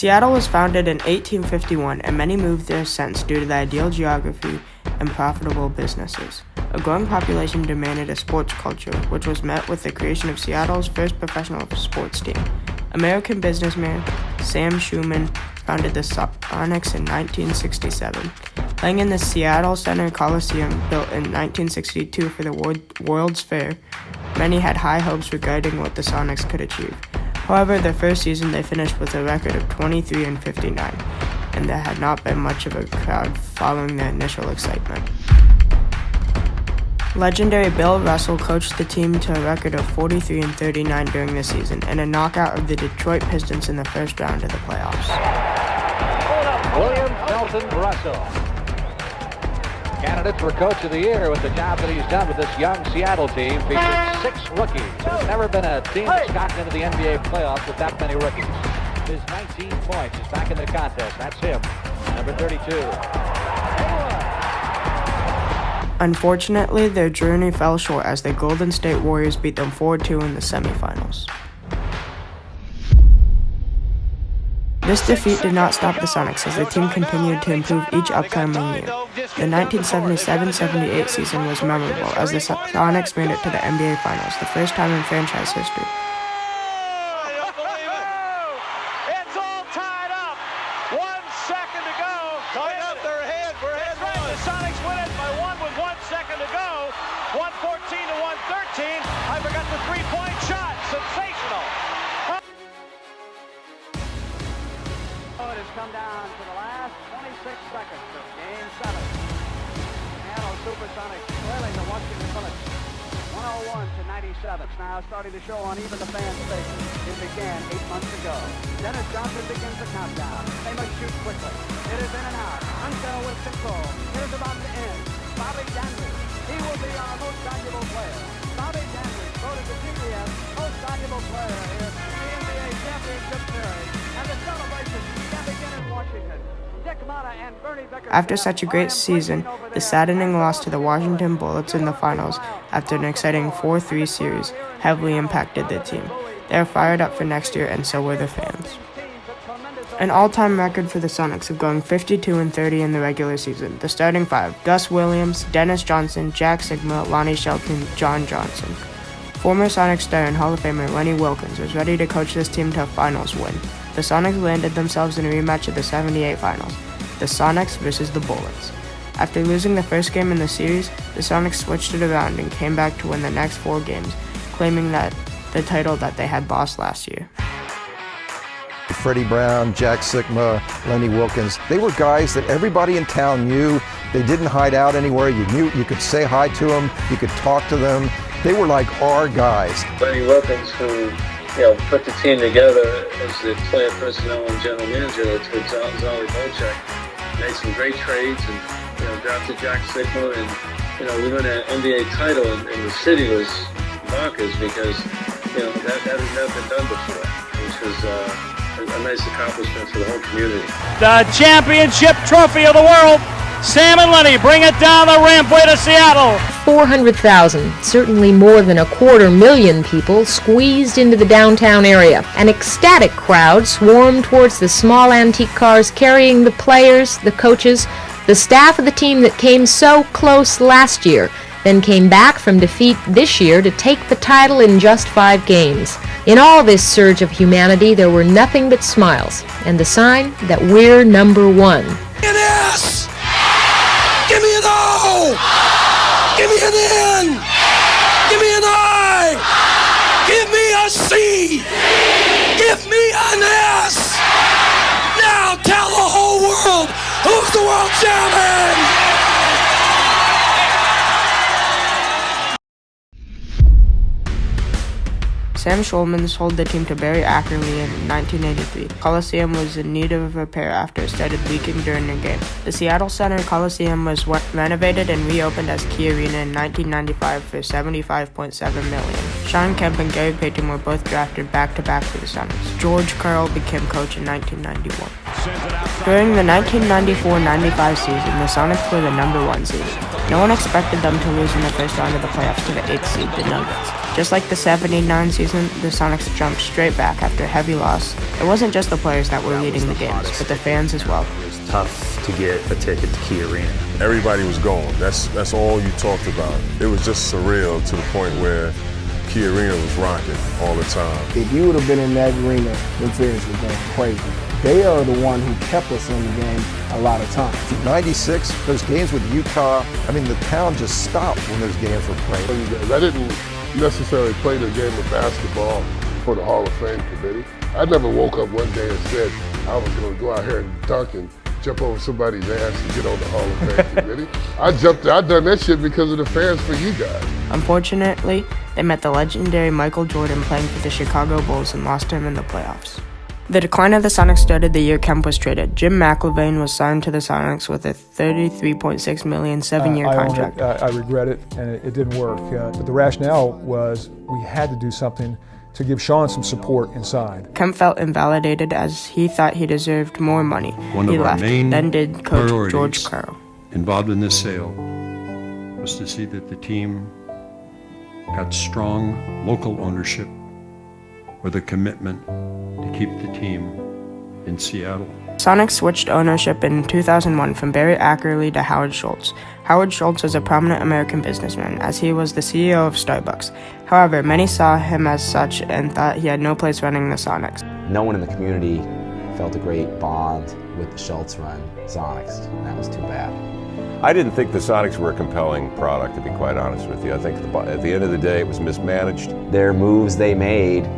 Seattle was founded in 1851, and many moved there since due to the ideal geography and profitable businesses. A growing population demanded a sports culture, which was met with the creation of Seattle's first professional sports team. American businessman Sam Schumann founded the Sonics in 1967. Playing in the Seattle Center Coliseum, built in 1962 for the World's Fair, many had high hopes regarding what the Sonics could achieve. However, their first season they finished with a record of 23-59, and there had not been much of a crowd following the initial excitement. Legendary Bill Russell coached the team to a record of 43-39 during the season, and a knockout of the Detroit Pistons in the first round of the playoffs. William Felton Russell, candidate for Coach of the Year with the job that he's done with this young Seattle team, featuring 6 rookies. There's never been a team that's gotten into the NBA playoffs with that many rookies. His 19 points is back in the contest. That's him, number 32. Unfortunately, their journey fell short as the Golden State Warriors beat them 4-2 in the semifinals. This defeat did not stop the Sonics as the team continued to improve each upcoming year. The 1977-78 season was memorable as the Sonics made it to the NBA Finals, the first time in franchise history. It's all tied up. 1 second to go. Coming up their head. We're ahead. Right. The Sonics win it by 1 with 1 second to go. 114 to 113. I forgot the 3-point shot. Sensational. It has come down to the last 26 seconds of Game 7. Seattle SuperSonics trailing the Washington Bullets 101-97. It's now starting to show on even the fans' faces. It began 8 months ago. Dennis Johnson begins the countdown. They must shoot quickly. It is in and out. Until with control. It is about to end. Bobby Dandridge. He will be our most valuable player. Bobby Dandridge voted the CBS most valuable player in the NBA Championship Series. And the celebration can begin in Washington. After such a great season, the saddening loss to the Washington Bullets in the finals after an exciting 4-3 series heavily impacted the team. They are fired up for next year, and so were the fans. An all-time record for the Sonics of going 52-30 in the regular season. The starting 5, Gus Williams, Dennis Johnson, Jack Sigma, Lonnie Shelton, John Johnson. Former Sonics star and Hall of Famer Lenny Wilkens was ready to coach this team to a finals win. The Sonics landed themselves in a rematch of the 78 finals, the Sonics versus the Bullets. After losing the first game in the series, the Sonics switched it around and came back to win the next 4 games, claiming that the title that they had lost last year. Freddie Brown, Jack Sigma, Lenny Wilkens, they were guys that everybody in town knew. They didn't hide out anywhere. You knew you could say hi to them, you could talk to them. They were like our guys. Lenny Wilkens, who put the team together as the player personnel and general manager with Zolly Bolchek, made some great trades and drafted Jack Sigma, and we won an NBA title, and the city was bonkers because that had never been done before, which was a nice accomplishment for the whole community. The championship trophy of the world. Sam and Lenny bring it down the rampway to Seattle. 400,000, certainly more than 250,000 people, squeezed into the downtown area. An ecstatic crowd swarmed towards the small antique cars carrying the players, the coaches, the staff of the team that came so close last year, then came back from defeat this year to take the title in just 5 games. In all this surge of humanity, there were nothing but smiles, and the sign that we're number 1. An S! Give me an O! Give me an N! Give me an I! Give me a C! Give me an S! Now tell the whole world who's the world champion! Sam Schulman sold the team to Barry Ackerley in 1983. Coliseum was in need of repair after it started leaking during a game. The Seattle Center Coliseum was renovated and reopened as Key Arena in 1995 for $75.7 million. Sean Kemp and Gary Payton were both drafted back-to-back for the Sonics. George Karl became coach in 1991. During the 1994-95 season, the Sonics were the #1 seed. No one expected them to lose in the first round of the playoffs to the 8th seed, the Nuggets. Just like the 79 season, the Sonics jumped straight back after a heavy loss. It wasn't just the players that were leading the games, but the fans as well. It was tough to get a ticket to Key Arena. Everybody was going. That's all you talked about. It was just surreal to the point where Key Arena was rocking all the time. If you would have been in that arena, the fans were going crazy. They are the one who kept us in the game a lot of times. 96, those games with Utah, I mean, the town just stopped when those games were played. I didn't necessarily play the game of basketball for the Hall of Fame committee. I never woke up one day and said I was going to go out here and dunk and jump over somebody's ass and get on the Hall of Fame committee. I done that shit because of the fans for you guys. Unfortunately, they met the legendary Michael Jordan playing for the Chicago Bulls and lost to him in the playoffs. The decline of the Sonics started the year Kemp was traded. Jim McIlvaine was signed to the Sonics with a $33.6 million 7-year contract. I regret it, and it didn't work. But the rationale was we had to do something to give Sean some support inside. Kemp felt invalidated as he thought he deserved more money. He left, then did coach George Karl. Involved in this sale was to see that the team got strong local ownership with a commitment to keep the team in Seattle. Sonics switched ownership in 2001 from Barry Ackerley to Howard Schultz. Howard Schultz was a prominent American businessman, as he was the CEO of Starbucks. However, many saw him as such and thought he had no place running the Sonics. No one in the community felt a great bond with the Schultz-run Sonics, and that was too bad. I didn't think the Sonics were a compelling product, to be quite honest with you. I think at the end of the day, it was mismanaged. Their moves they made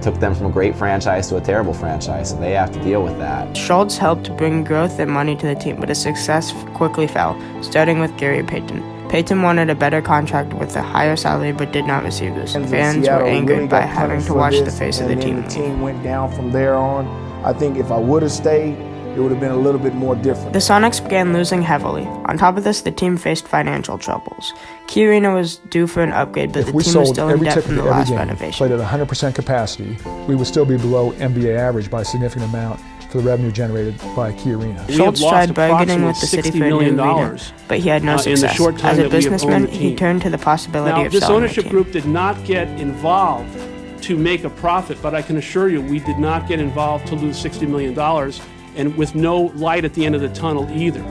took them from a great franchise to a terrible franchise, and they have to deal with that. Schultz helped bring growth and money to the team, but his success quickly fell, starting with Gary Payton. Payton wanted a better contract with a higher salary but did not receive this. Fans were angered by having to watch the face of the team. The team went down from there on. I think if I would have stayed, it would have been a little bit more different. The Sonics began losing heavily. On top of this, the team faced financial troubles. Key Arena was due for an upgrade, but the team was still in debt from the last renovation. Played at 100% capacity, we would still be below NBA average by a significant amount for the revenue generated by Key Arena. Schultz tried bargaining with the city for a new arena, but he had no success. As a businessman, he turned to the possibility of selling the team. This ownership group did not get involved to make a profit, but I can assure you we did not get involved to lose $60 million. And with no light at the end of the tunnel either.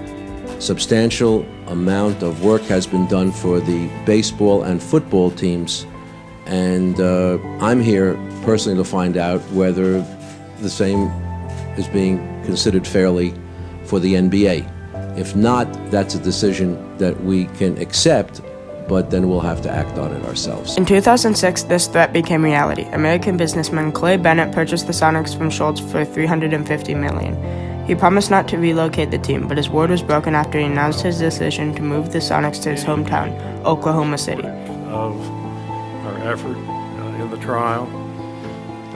Substantial amount of work has been done for the baseball and football teams, and I'm here personally to find out whether the same is being considered fairly for the NBA. If not, that's a decision that we can accept, but then we'll have to act on it ourselves. In 2006, this threat became reality. American businessman Clay Bennett purchased the Sonics from Schultz for $350 million. He promised not to relocate the team, but his word was broken after he announced his decision to move the Sonics to his hometown, Oklahoma City. Of our effort in the trial,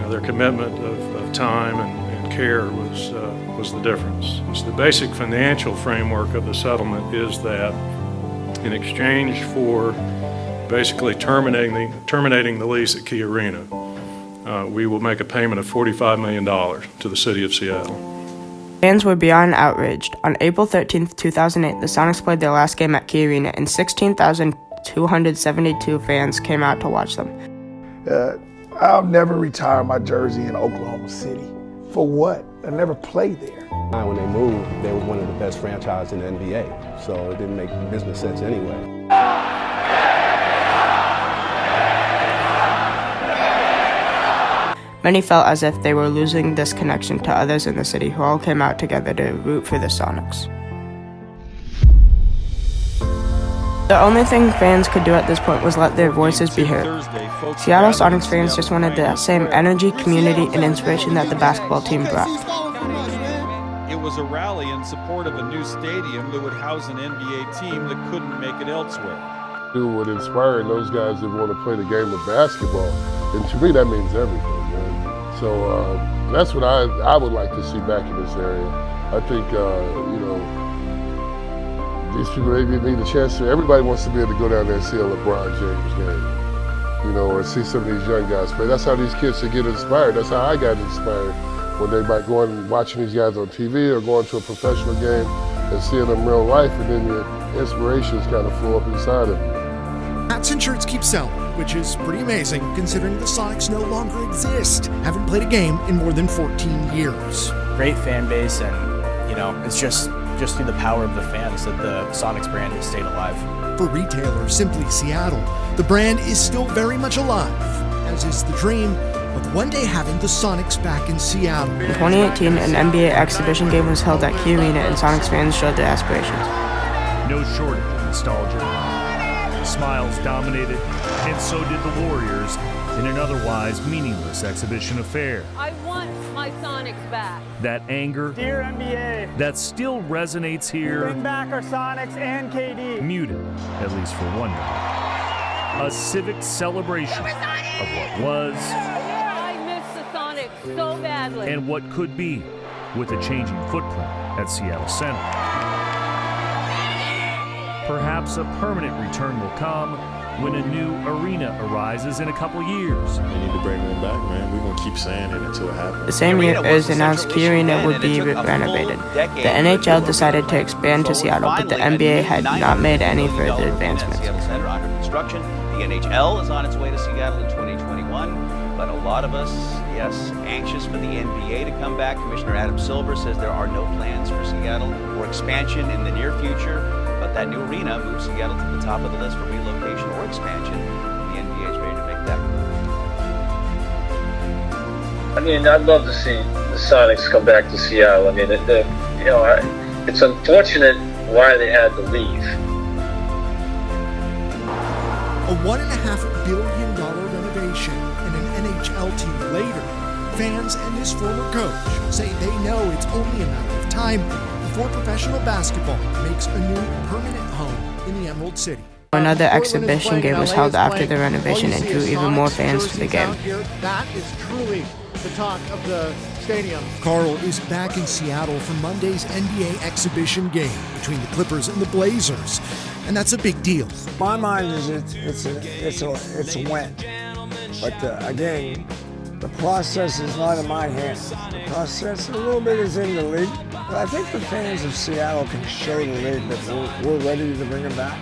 their commitment of time and care was the difference. So the basic financial framework of the settlement is that in exchange for basically terminating the lease at Key Arena, we will make a payment of $45 million to the city of Seattle. Fans were beyond outraged. On April 13, 2008, the Sonics played their last game at Key Arena, and 16,272 fans came out to watch them. I'll never retire my jersey in Oklahoma City. For what? I never played there. When they moved, they were one of the best franchises in the NBA, so it didn't make business sense anyway. Many felt as if they were losing this connection to others in the city who all came out together to root for the Sonics. The only thing fans could do at this point was let their voices be heard. Seattle Sonics fans just wanted the same energy, community, and inspiration that the basketball team brought. It was a rally in support of a new stadium that would house an NBA team that couldn't make it elsewhere. It would inspire those guys that want to play the game of basketball, and to me that means everything, man. So that's what I would like to see back in this area. I think, these people, they need a chance to, everybody wants to be able to go down there and see a LeBron James game, or see some of these young guys play. That's how these kids should get inspired. That's how I got inspired when they might go and watching these guys on TV or going to a professional game and seeing them in real life, and then your inspirations kind of flow up inside of you. Hats and shirts keep selling, which is pretty amazing considering the Sonics no longer exist. Haven't played a game in more than 14 years. Great fan base, and it's just through the power of the fans that the Sonics brand has stayed alive. For retailer Simply Seattle, the brand is still very much alive, as is the dream of one day having the Sonics back in Seattle. In 2018, an NBA exhibition game was held at Key Arena, and Sonics fans showed their aspirations. No shortage of nostalgia. Smiles dominated, and so did the Warriors in an otherwise meaningless exhibition affair. I want my Sonics back. That anger, dear NBA, that still resonates here, bring back our Sonics and KD. Muted, at least for one night. A civic celebration of what was. I miss the Sonics so badly. And what could be, with a changing footprint at Seattle Center. Perhaps a permanent return will come when a new arena arises in a couple years. We need to bring them back, man. We're going to keep saying it until it happens. The same year, it was announced Key Arena would be renovated. The NHL decided to expand to Seattle, but the NBA had not made any further advancements. Seattle Center under construction. The NHL is on its way to Seattle in 2021, but a lot of us, yes, anxious for the NBA to come back. Commissioner Adam Silver says there are no plans for Seattle or expansion in the near future. But that new arena moves Seattle to the top of the list for relocation or expansion. The NBA is ready to make that move. I mean, I'd love to see the Sonics come back to Seattle. I mean, it's unfortunate why they had to leave. A $1.5 billion renovation and an NHL team later, fans and his former coach say they know it's only a matter of time before professional basketball makes a new permanent home in the Emerald City. Another exhibition game was held after the renovation and drew even more fans to the game. That is truly the talk of the stadium. Carl is back in Seattle for Monday's NBA exhibition game between the Clippers and the Blazers, and that's a big deal. My mind is it's a win, but again, the process is not in my hands. The process a little bit is in the league, but I think the fans of Seattle can show the league that we're ready to bring them back.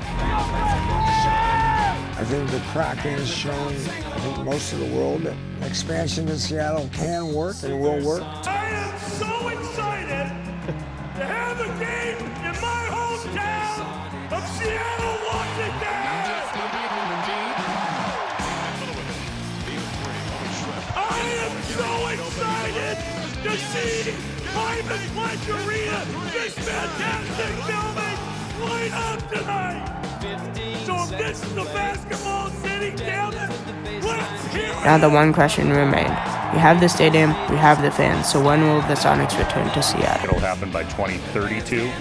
I think the Kraken has shown, I think most of the world, that expansion in Seattle can work and will work. I am so excited to have a game in my hometown of Seattle, Washington! I am so excited to see Hyman Fletcher Arena, this fantastic building, light up tonight. So if this is the basketball city, damn it, let's hear it. Now the one question remained. We have the stadium, we have the fans, so when will the Sonics return to Seattle? It'll happen by 2032.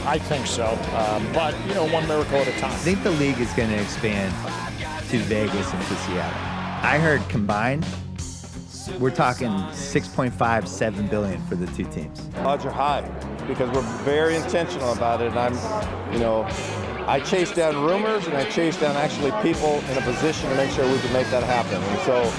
I think so, but one miracle at a time. I think the league is going to expand to Vegas and to Seattle. I heard combined, we're talking $6.57 billion for the two teams. Odds are high because we're very intentional about it. And I chase down rumors and I chase down actually people in a position to make sure we can make that happen. And so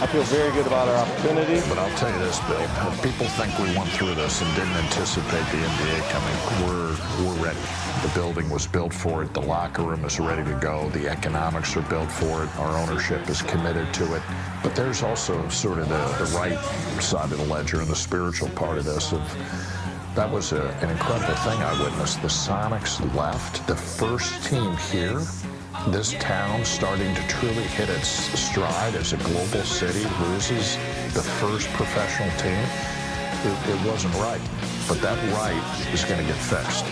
I feel very good about our opportunity. But I'll tell you this, Bill, if people think we went through this and didn't anticipate the NBA coming, we're ready. The building was built for it. The locker room is ready to go. The economics are built for it. Our ownership is committed to it. But there's also sort of the right side of the ledger and the spiritual part of this. That was an incredible thing I witnessed. The Sonics left. The first team here, this town starting to truly hit its stride as a global city, loses the first professional team. It wasn't right. But that right is going to get fixed.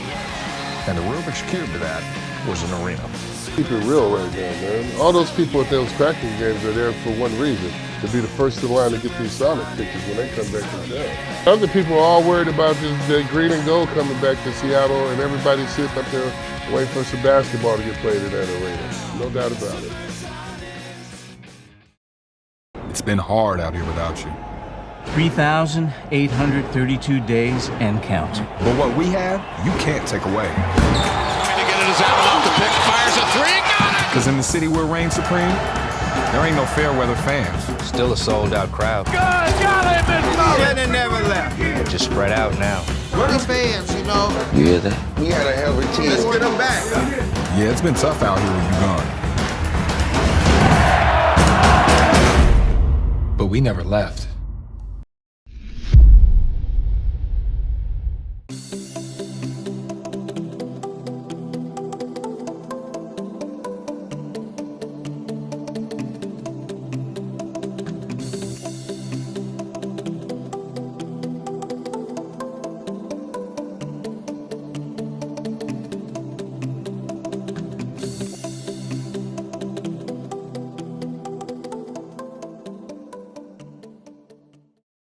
And the Rubik's Cube to that was an arena. Keep it real right now, man. All those people at those Kraken games are there for one reason, to be the first in line to get these Sonic tickets when they come back to town. Other people are all worried about the green and gold coming back to Seattle, and everybody's sitting up there waiting for some basketball to get played in that arena. No doubt about it. It's been hard out here without you. 3,832 days and counting. But what we have, you can't take away. Trying to get it as Allen off the pick, fires a three, got it! Because in the city where reigns supreme, There ain't no fair weather fans. Still a sold-out crowd. Good, got him, Miss Molly! They never left. They're just spread out now. We're fans, you know. You hear that? We had a hell of a team. Let's get them back. Yeah, it's been tough out here when you gone. But we never left.